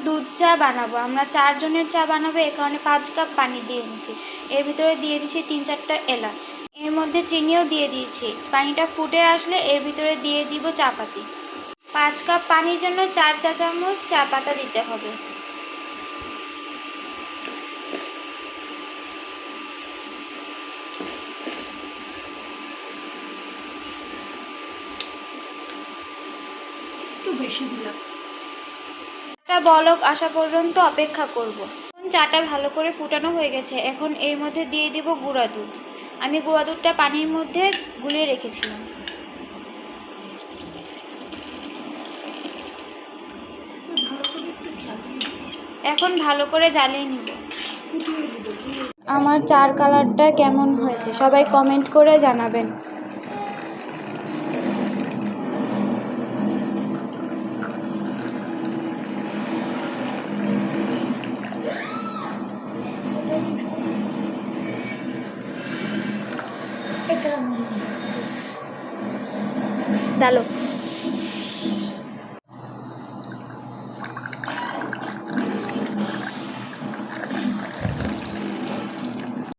দুধ চা বানাবো, আমরা 4 জনের চা বানাবো, এই কারণে 5 কাপ পানি দিয়ে নিয়েছি। এর ভিতরে দিয়ে দিচ্ছি 3-4টা এলাচ, এর মধ্যে চিনিও দিয়ে দিয়েছি। পানিটা ফুটে আসলে এর ভিতরে দিয়ে দিব চা পাতি। 5 কাপ পানির জন্য 4 চা চামচ চা পাতা দিতে হবে। একটু বেশি দিলাম। একটা বলক আসা পর্যন্ত অপেক্ষা করব। চাটা ভালো করে ফুটানো হয়ে গেছে, এখন এর মধ্যে দিয়ে দিব গুঁড়া দুধ। আমি গুঁড়া দুধটা পানির মধ্যে গুলিয়ে রেখেছিলাম। এখন ভালো করে জ্বালিয়ে নিব। আমার চার কালারটা কেমন হয়েছে সবাই কমেন্ট করে জানাবেন। এটা ডালো।